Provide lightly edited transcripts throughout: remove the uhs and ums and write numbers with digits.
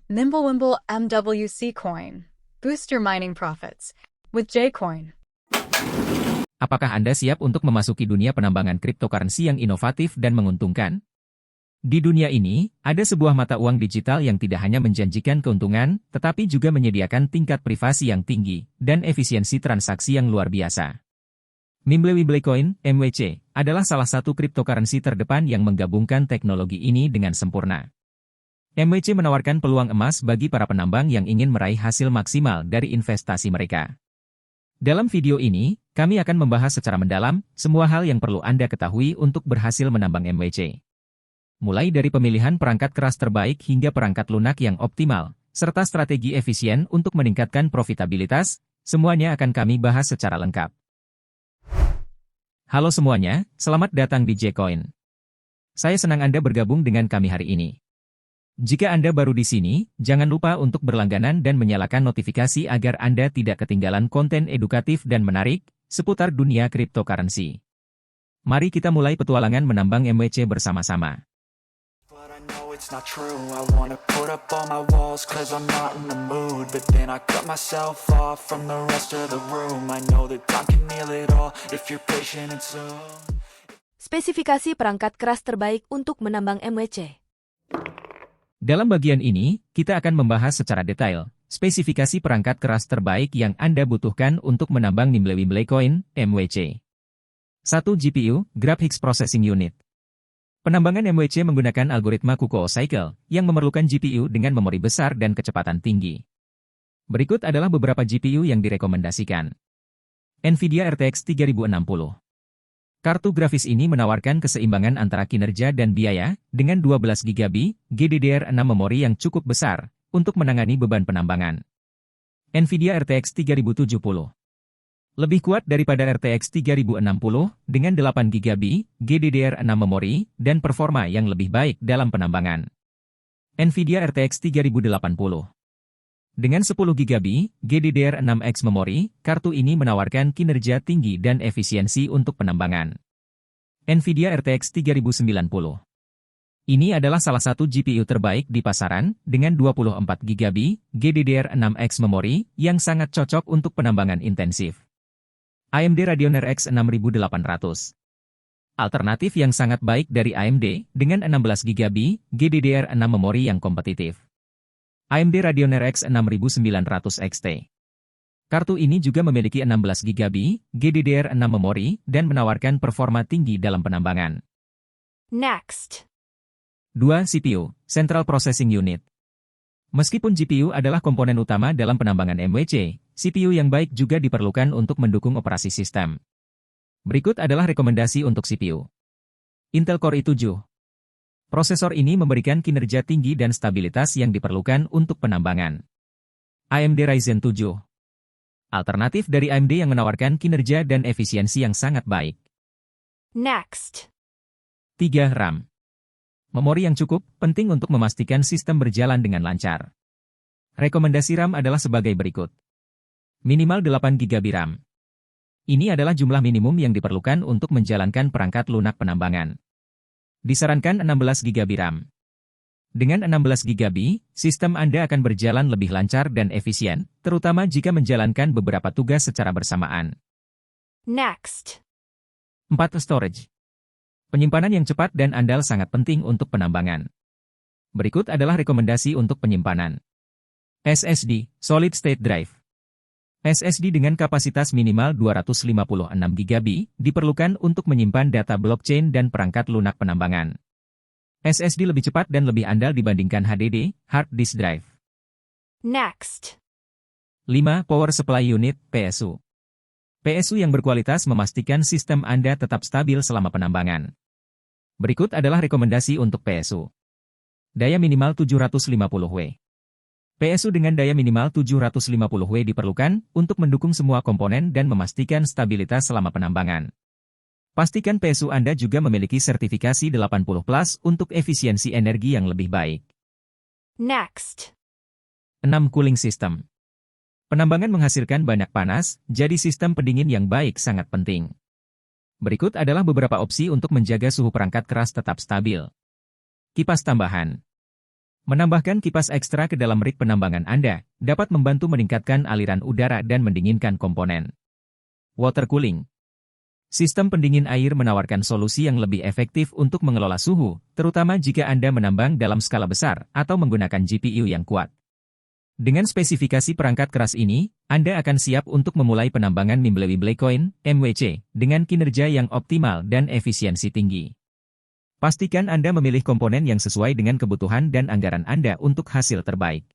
Nimblewimble MWC Coin. Boost your mining profits with Jcoin. Apakah Anda siap untuk memasuki dunia penambangan cryptocurrency yang inovatif dan menguntungkan? Di dunia ini, ada sebuah mata uang digital yang tidak hanya menjanjikan keuntungan, tetapi juga menyediakan tingkat privasi yang tinggi dan efisiensi transaksi yang luar biasa. Nimblewimble Coin, MWC, adalah salah satu cryptocurrency terdepan yang menggabungkan teknologi ini dengan sempurna. MWC menawarkan peluang emas bagi para penambang yang ingin meraih hasil maksimal dari investasi mereka. Dalam video ini, kami akan membahas secara mendalam semua hal yang perlu Anda ketahui untuk berhasil menambang MWC. Mulai dari pemilihan perangkat keras terbaik hingga perangkat lunak yang optimal, serta strategi efisien untuk meningkatkan profitabilitas, semuanya akan kami bahas secara lengkap. Halo semuanya, selamat datang di Jcoin. Saya senang Anda bergabung dengan kami hari ini. Jika Anda baru di sini, jangan lupa untuk berlangganan dan menyalakan notifikasi agar Anda tidak ketinggalan konten edukatif dan menarik seputar dunia cryptocurrency. Mari kita mulai petualangan menambang MWC bersama-sama. It's not true, I wanna put up all my walls cause I'm not in the mood. But then I cut myself off from the rest of the room. I know that time can heal it all if you're patient and soon. Spesifikasi perangkat keras terbaik untuk menambang MWC. Dalam bagian ini, kita akan membahas secara detail spesifikasi perangkat keras terbaik yang Anda butuhkan untuk menambang Nimblewimble Coin, MWC. 1. GPU, Graphics Processing Unit. Penambangan MWC menggunakan algoritma Cuckoo Cycle yang memerlukan GPU dengan memori besar dan kecepatan tinggi. Berikut adalah beberapa GPU yang direkomendasikan. NVIDIA RTX 3060. Kartu grafis ini menawarkan keseimbangan antara kinerja dan biaya dengan 12 GB GDDR6 memori yang cukup besar untuk menangani beban penambangan. NVIDIA RTX 3070. Lebih kuat daripada RTX 3060 dengan 8 GB GDDR6 memori dan performa yang lebih baik dalam penambangan. NVIDIA RTX 3080. Dengan 10 GB GDDR6X memori, kartu ini menawarkan kinerja tinggi dan efisiensi untuk penambangan. NVIDIA RTX 3090. Ini adalah salah satu GPU terbaik di pasaran dengan 24 GB GDDR6X memori yang sangat cocok untuk penambangan intensif. AMD Radeon RX 6800. Alternatif yang sangat baik dari AMD dengan 16 GB GDDR6 memori yang kompetitif. AMD Radeon RX 6900 XT. Kartu ini juga memiliki 16 GB GDDR6 memori dan menawarkan performa tinggi dalam penambangan. Next. 2. CPU, Central Processing Unit. Meskipun GPU adalah komponen utama dalam penambangan MWC, CPU yang baik juga diperlukan untuk mendukung operasi sistem. Berikut adalah rekomendasi untuk CPU. Intel Core i7. Prosesor ini memberikan kinerja tinggi dan stabilitas yang diperlukan untuk penambangan. AMD Ryzen 7. Alternatif dari AMD yang menawarkan kinerja dan efisiensi yang sangat baik. Next. 3. RAM. Memori yang cukup penting untuk memastikan sistem berjalan dengan lancar. Rekomendasi RAM adalah sebagai berikut. Minimal 8 GB RAM. Ini adalah jumlah minimum yang diperlukan untuk menjalankan perangkat lunak penambangan. Disarankan 16 GB RAM. Dengan 16 GB, sistem Anda akan berjalan lebih lancar dan efisien, terutama jika menjalankan beberapa tugas secara bersamaan. Next. 4. Storage. Penyimpanan yang cepat dan andal sangat penting untuk penambangan. Berikut adalah rekomendasi untuk penyimpanan. SSD, Solid State Drive. SSD dengan kapasitas minimal 256 GB diperlukan untuk menyimpan data blockchain dan perangkat lunak penambangan. SSD lebih cepat dan lebih andal dibandingkan HDD, Hard Disk Drive. Next. 5. Power Supply Unit, PSU. PSU yang berkualitas memastikan sistem Anda tetap stabil selama penambangan. Berikut adalah rekomendasi untuk PSU. Daya minimal 750 W. PSU dengan daya minimal 750 W diperlukan untuk mendukung semua komponen dan memastikan stabilitas selama penambangan. Pastikan PSU Anda juga memiliki sertifikasi 80+ untuk efisiensi energi yang lebih baik. Next. 6. Cooling System. Penambangan menghasilkan banyak panas, jadi sistem pendingin yang baik sangat penting. Berikut adalah beberapa opsi untuk menjaga suhu perangkat keras tetap stabil. Kipas tambahan. Menambahkan kipas ekstra ke dalam rig penambangan Anda dapat membantu meningkatkan aliran udara dan mendinginkan komponen. Water cooling. Sistem pendingin air menawarkan solusi yang lebih efektif untuk mengelola suhu, terutama jika Anda menambang dalam skala besar atau menggunakan GPU yang kuat. Dengan spesifikasi perangkat keras ini, Anda akan siap untuk memulai penambangan Mimblewimble Coin (MWC) dengan kinerja yang optimal dan efisiensi tinggi. Pastikan Anda memilih komponen yang sesuai dengan kebutuhan dan anggaran Anda untuk hasil terbaik.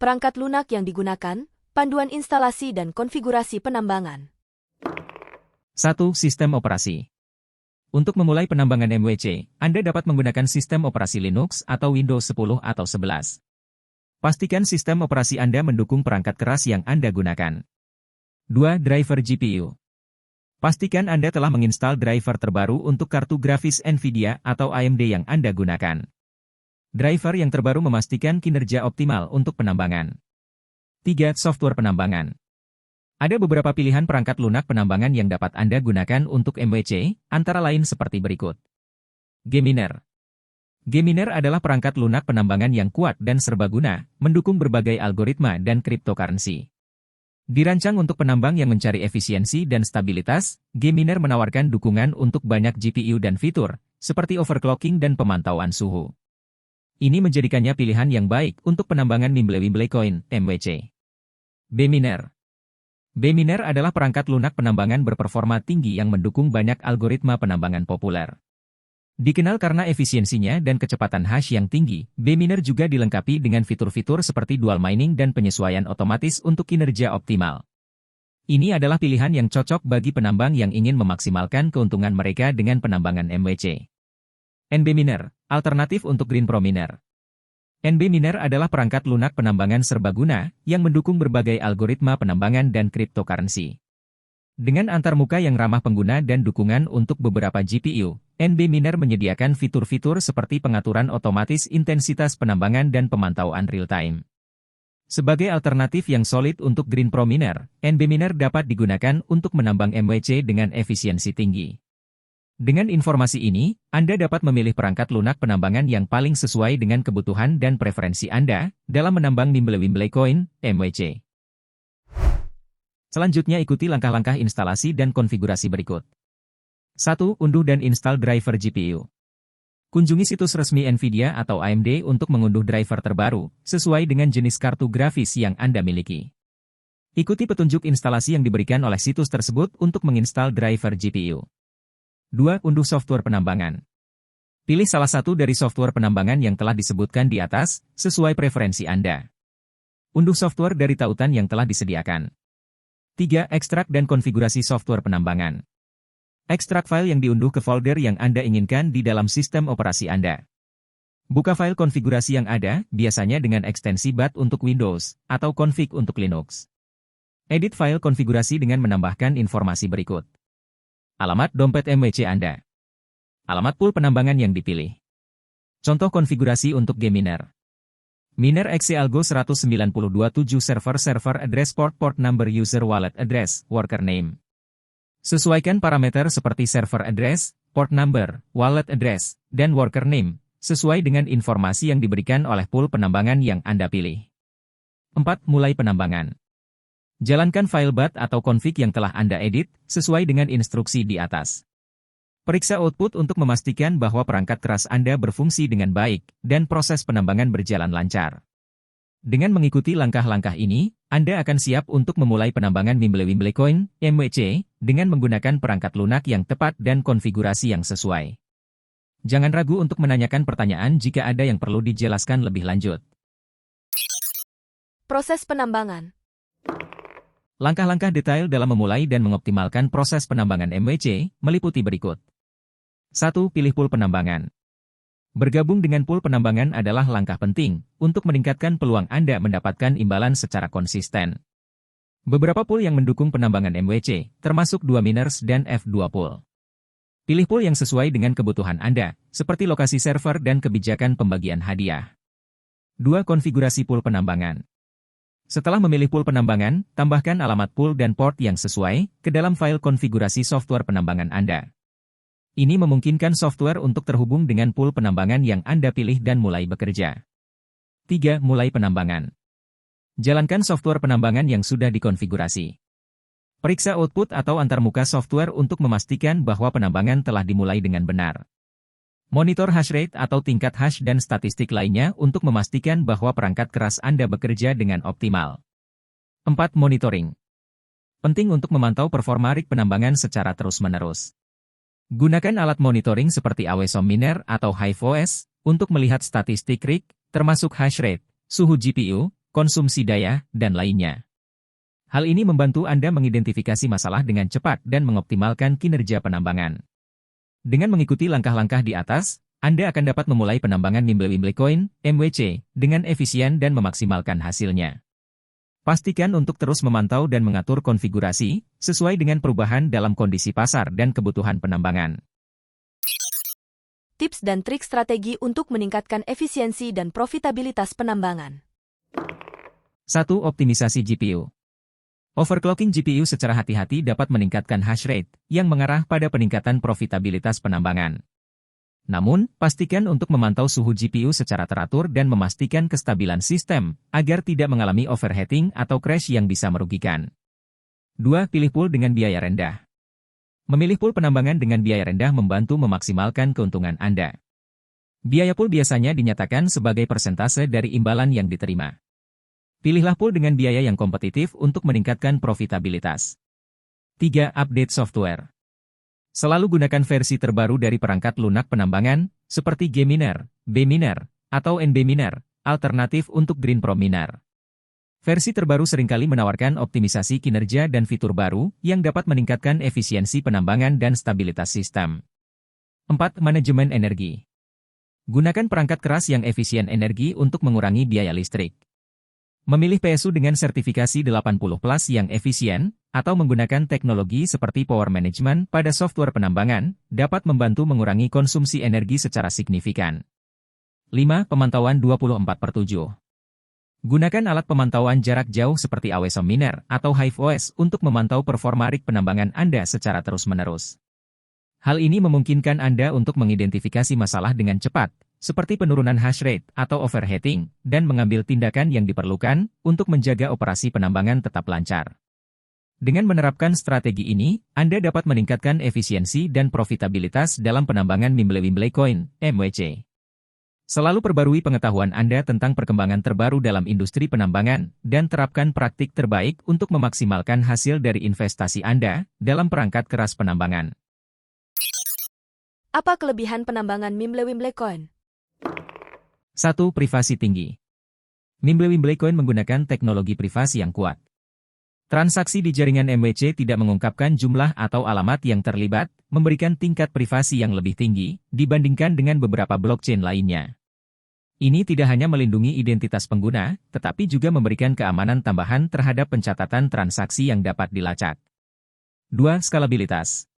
Perangkat lunak yang digunakan, panduan instalasi dan konfigurasi penambangan. 1. Sistem operasi. Untuk memulai penambangan MWC, Anda dapat menggunakan sistem operasi Linux atau Windows 10 atau 11. Pastikan sistem operasi Anda mendukung perangkat keras yang Anda gunakan. 2. Driver GPU. Pastikan Anda telah menginstal driver terbaru untuk kartu grafis NVIDIA atau AMD yang Anda gunakan. Driver yang terbaru memastikan kinerja optimal untuk penambangan. 3. Software penambangan. Ada beberapa pilihan perangkat lunak penambangan yang dapat Anda gunakan untuk MWC, antara lain seperti berikut. Geminer. Geminer adalah perangkat lunak penambangan yang kuat dan serbaguna, mendukung berbagai algoritma dan cryptocurrency. Dirancang untuk penambang yang mencari efisiensi dan stabilitas, Geminer menawarkan dukungan untuk banyak GPU dan fitur, seperti overclocking dan pemantauan suhu. Ini menjadikannya pilihan yang baik untuk penambangan Mimblewimble Coin (MWC). Bminer. Bminer adalah perangkat lunak penambangan berperforma tinggi yang mendukung banyak algoritma penambangan populer. Dikenal karena efisiensinya dan kecepatan hash yang tinggi, Bminer juga dilengkapi dengan fitur-fitur seperti dual mining dan penyesuaian otomatis untuk kinerja optimal. Ini adalah pilihan yang cocok bagi penambang yang ingin memaksimalkan keuntungan mereka dengan penambangan MWC. NBMiner, alternatif untuk GreenPro Miner. NBMiner adalah perangkat lunak penambangan serbaguna yang mendukung berbagai algoritma penambangan dan cryptocurrency. Dengan antarmuka yang ramah pengguna dan dukungan untuk beberapa GPU, NBMiner menyediakan fitur-fitur seperti pengaturan otomatis intensitas penambangan dan pemantauan real-time. Sebagai alternatif yang solid untuk GreenPro Miner, NBMiner dapat digunakan untuk menambang MWC dengan efisiensi tinggi. Dengan informasi ini, Anda dapat memilih perangkat lunak penambangan yang paling sesuai dengan kebutuhan dan preferensi Anda dalam menambang Mimblewimble Coin (MWC). Selanjutnya ikuti langkah-langkah instalasi dan konfigurasi berikut. 1. Unduh dan install driver GPU. Kunjungi situs resmi NVIDIA atau AMD untuk mengunduh driver terbaru, sesuai dengan jenis kartu grafis yang Anda miliki. Ikuti petunjuk instalasi yang diberikan oleh situs tersebut untuk menginstal driver GPU. 2. Unduh software penambangan. Pilih salah satu dari software penambangan yang telah disebutkan di atas, sesuai preferensi Anda. Unduh software dari tautan yang telah disediakan. 3. Ekstrak dan konfigurasi software penambangan. Ekstrak file yang diunduh ke folder yang Anda inginkan di dalam sistem operasi Anda. Buka file konfigurasi yang ada, biasanya dengan ekstensi BAT untuk Windows, atau config untuk Linux. Edit file konfigurasi dengan menambahkan informasi berikut. Alamat dompet MWC Anda. Alamat pool penambangan yang dipilih. Contoh konfigurasi untuk Geminer. Miner XC Algo 192.7 server address port number user wallet address, worker name. Sesuaikan parameter seperti server address, port number, wallet address, dan worker name, sesuai dengan informasi yang diberikan oleh pool penambangan yang Anda pilih. 4. Mulai penambangan. Jalankan file BAT atau config yang telah Anda edit, sesuai dengan instruksi di atas. Periksa output untuk memastikan bahwa perangkat keras Anda berfungsi dengan baik, dan proses penambangan berjalan lancar. Dengan mengikuti langkah-langkah ini, Anda akan siap untuk memulai penambangan Mimblewimble Coin (MWC) dengan menggunakan perangkat lunak yang tepat dan konfigurasi yang sesuai. Jangan ragu untuk menanyakan pertanyaan jika ada yang perlu dijelaskan lebih lanjut. Proses penambangan. Langkah-langkah detail dalam memulai dan mengoptimalkan proses penambangan MWC meliputi berikut. 1. Pilih pool penambangan. Bergabung dengan pool penambangan adalah langkah penting untuk meningkatkan peluang Anda mendapatkan imbalan secara konsisten. Beberapa pool yang mendukung penambangan MWC, termasuk 2 miners dan F2 pool. Pilih pool yang sesuai dengan kebutuhan Anda, seperti lokasi server dan kebijakan pembagian hadiah. 2. Konfigurasi pool penambangan. Setelah memilih pool penambangan, tambahkan alamat pool dan port yang sesuai ke dalam file konfigurasi software penambangan Anda. Ini memungkinkan software untuk terhubung dengan pool penambangan yang Anda pilih dan mulai bekerja. 3. Mulai penambangan. Jalankan software penambangan yang sudah dikonfigurasi. Periksa output atau antarmuka software untuk memastikan bahwa penambangan telah dimulai dengan benar. Monitor hash rate atau tingkat hash dan statistik lainnya untuk memastikan bahwa perangkat keras Anda bekerja dengan optimal. 4. Monitoring. Penting untuk memantau performa rig penambangan secara terus-menerus. Gunakan alat monitoring seperti AWSOM-Miner atau HiveOS untuk melihat statistik rig, termasuk hash rate, suhu GPU, konsumsi daya, dan lainnya. Hal ini membantu Anda mengidentifikasi masalah dengan cepat dan mengoptimalkan kinerja penambangan. Dengan mengikuti langkah-langkah di atas, Anda akan dapat memulai penambangan Mimblewimble Coin, MWC, dengan efisien dan memaksimalkan hasilnya. Pastikan untuk terus memantau dan mengatur konfigurasi, sesuai dengan perubahan dalam kondisi pasar dan kebutuhan penambangan. Tips dan trik strategi untuk meningkatkan efisiensi dan profitabilitas penambangan. 1. Optimisasi GPU. Overclocking GPU secara hati-hati dapat meningkatkan hash rate, yang mengarah pada peningkatan profitabilitas penambangan. Namun, pastikan untuk memantau suhu GPU secara teratur dan memastikan kestabilan sistem, agar tidak mengalami overheating atau crash yang bisa merugikan. 2. Pilih pool dengan biaya rendah. Memilih pool penambangan dengan biaya rendah membantu memaksimalkan keuntungan Anda. Biaya pool biasanya dinyatakan sebagai persentase dari imbalan yang diterima. Pilihlah pool dengan biaya yang kompetitif untuk meningkatkan profitabilitas. 3. Update software. Selalu gunakan versi terbaru dari perangkat lunak penambangan, seperti G-Miner, B-Miner, atau NB-Miner, alternatif untuk GreenPro Miner. Versi terbaru seringkali menawarkan optimisasi kinerja dan fitur baru yang dapat meningkatkan efisiensi penambangan dan stabilitas sistem. 4. Manajemen energi. Gunakan perangkat keras yang efisien energi untuk mengurangi biaya listrik. Memilih PSU dengan sertifikasi 80+ yang efisien, atau menggunakan teknologi seperti power management pada software penambangan, dapat membantu mengurangi konsumsi energi secara signifikan. 5. Pemantauan 24/7. Gunakan alat pemantauan jarak jauh seperti AWSOM-Miner atau HiveOS untuk memantau performa rig penambangan Anda secara terus-menerus. Hal ini memungkinkan Anda untuk mengidentifikasi masalah dengan cepat, seperti penurunan hash rate atau overheating, dan mengambil tindakan yang diperlukan untuk menjaga operasi penambangan tetap lancar. Dengan menerapkan strategi ini, Anda dapat meningkatkan efisiensi dan profitabilitas dalam penambangan Mimblewimble Coin, MWC. Selalu perbarui pengetahuan Anda tentang perkembangan terbaru dalam industri penambangan, dan terapkan praktik terbaik untuk memaksimalkan hasil dari investasi Anda dalam perangkat keras penambangan. Apa kelebihan penambangan Mimblewimble Coin? 1. Privasi tinggi. Mimblewimble Coin menggunakan teknologi privasi yang kuat. Transaksi di jaringan MWC tidak mengungkapkan jumlah atau alamat yang terlibat, memberikan tingkat privasi yang lebih tinggi dibandingkan dengan beberapa blockchain lainnya. Ini tidak hanya melindungi identitas pengguna, tetapi juga memberikan keamanan tambahan terhadap pencatatan transaksi yang dapat dilacak. 2. Skalabilitas.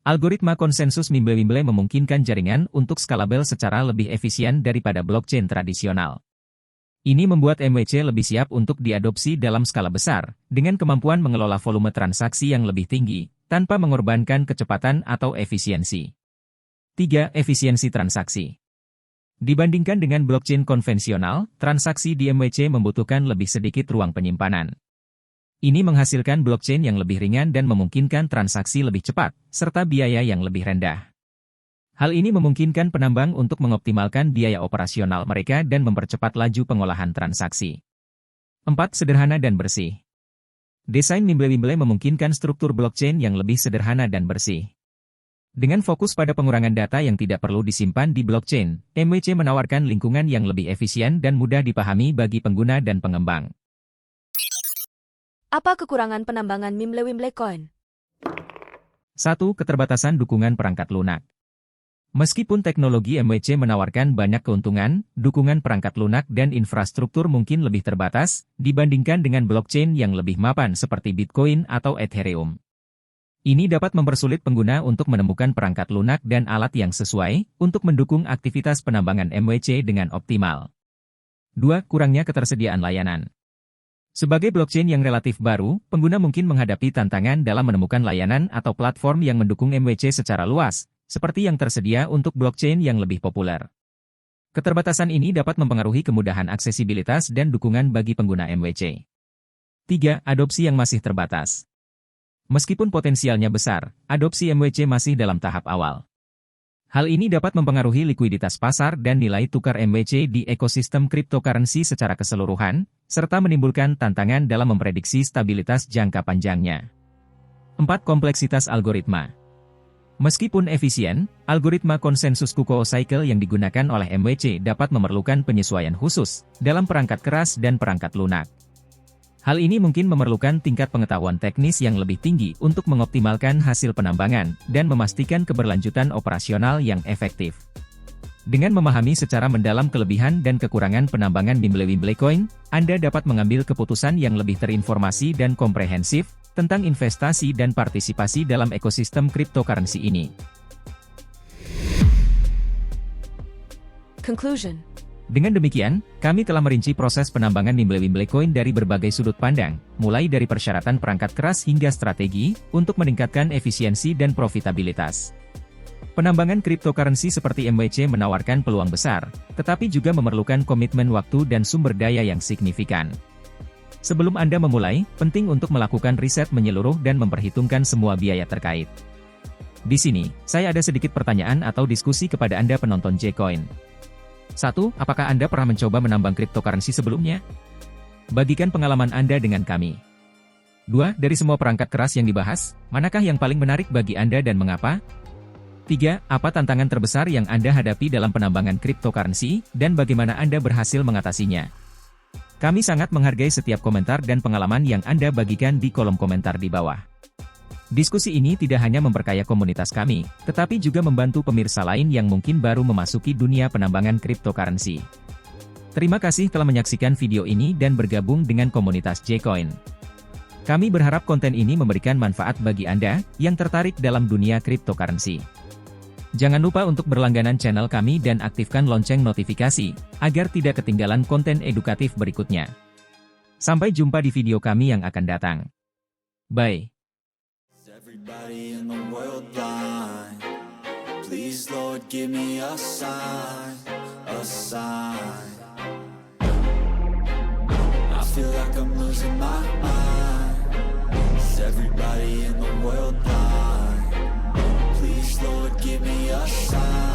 Algoritma konsensus Mimblewimble memungkinkan jaringan untuk skalabel secara lebih efisien daripada blockchain tradisional. Ini membuat MWC lebih siap untuk diadopsi dalam skala besar, dengan kemampuan mengelola volume transaksi yang lebih tinggi, tanpa mengorbankan kecepatan atau efisiensi. 3. Efisiensi transaksi. Dibandingkan dengan blockchain konvensional, transaksi di MWC membutuhkan lebih sedikit ruang penyimpanan. Ini menghasilkan blockchain yang lebih ringan dan memungkinkan transaksi lebih cepat, serta biaya yang lebih rendah. Hal ini memungkinkan penambang untuk mengoptimalkan biaya operasional mereka dan mempercepat laju pengolahan transaksi. 4. Sederhana dan bersih. Desain Mimblewimble memungkinkan struktur blockchain yang lebih sederhana dan bersih. Dengan fokus pada pengurangan data yang tidak perlu disimpan di blockchain, MWC menawarkan lingkungan yang lebih efisien dan mudah dipahami bagi pengguna dan pengembang. Apa kekurangan penambangan Mimblewimble Coin? 1. Keterbatasan dukungan perangkat lunak. Meskipun teknologi MWC menawarkan banyak keuntungan, dukungan perangkat lunak dan infrastruktur mungkin lebih terbatas dibandingkan dengan blockchain yang lebih mapan seperti Bitcoin atau Ethereum. Ini dapat mempersulit pengguna untuk menemukan perangkat lunak dan alat yang sesuai untuk mendukung aktivitas penambangan MWC dengan optimal. 2. Kurangnya ketersediaan layanan. Sebagai blockchain yang relatif baru, pengguna mungkin menghadapi tantangan dalam menemukan layanan atau platform yang mendukung MWC secara luas, seperti yang tersedia untuk blockchain yang lebih populer. Keterbatasan ini dapat mempengaruhi kemudahan aksesibilitas dan dukungan bagi pengguna MWC. 3. Adopsi yang masih terbatas. Meskipun potensialnya besar, adopsi MWC masih dalam tahap awal. Hal ini dapat mempengaruhi likuiditas pasar dan nilai tukar MWC di ekosistem cryptocurrency secara keseluruhan, serta menimbulkan tantangan dalam memprediksi stabilitas jangka panjangnya. 4. Kompleksitas algoritma. Meskipun efisien, algoritma konsensus Kukoe Cycle yang digunakan oleh MWC dapat memerlukan penyesuaian khusus dalam perangkat keras dan perangkat lunak. Hal ini mungkin memerlukan tingkat pengetahuan teknis yang lebih tinggi untuk mengoptimalkan hasil penambangan dan memastikan keberlanjutan operasional yang efektif. Dengan memahami secara mendalam kelebihan dan kekurangan penambangan Mimblewimble Coin, Anda dapat mengambil keputusan yang lebih terinformasi dan komprehensif tentang investasi dan partisipasi dalam ekosistem cryptocurrency ini. Conclusion. Dengan demikian, kami telah merinci proses penambangan Mimblewimble Coin dari berbagai sudut pandang, mulai dari persyaratan perangkat keras hingga strategi, untuk meningkatkan efisiensi dan profitabilitas. Penambangan cryptocurrency seperti MWC menawarkan peluang besar, tetapi juga memerlukan komitmen waktu dan sumber daya yang signifikan. Sebelum Anda memulai, penting untuk melakukan riset menyeluruh dan memperhitungkan semua biaya terkait. Di sini, saya ada sedikit pertanyaan atau diskusi kepada Anda penonton J-Coin. 1. Apakah Anda pernah mencoba menambang cryptocurrency sebelumnya? Bagikan pengalaman Anda dengan kami. 2. Dari semua perangkat keras yang dibahas, manakah yang paling menarik bagi Anda dan mengapa? 3. Apa tantangan terbesar yang Anda hadapi dalam penambangan cryptocurrency, dan bagaimana Anda berhasil mengatasinya? Kami sangat menghargai setiap komentar dan pengalaman yang Anda bagikan di kolom komentar di bawah. Diskusi ini tidak hanya memperkaya komunitas kami, tetapi juga membantu pemirsa lain yang mungkin baru memasuki dunia penambangan cryptocurrency. Terima kasih telah menyaksikan video ini dan bergabung dengan komunitas J-Coin. Kami berharap konten ini memberikan manfaat bagi Anda yang tertarik dalam dunia cryptocurrency. Jangan lupa untuk berlangganan channel kami dan aktifkan lonceng notifikasi, agar tidak ketinggalan konten edukatif berikutnya. Sampai jumpa di video kami yang akan datang. Bye. Everybody in the world blind. Please Lord give me a sign, a sign. I feel like I'm losing my mind. Is everybody in the world blind? Please Lord give me a sign.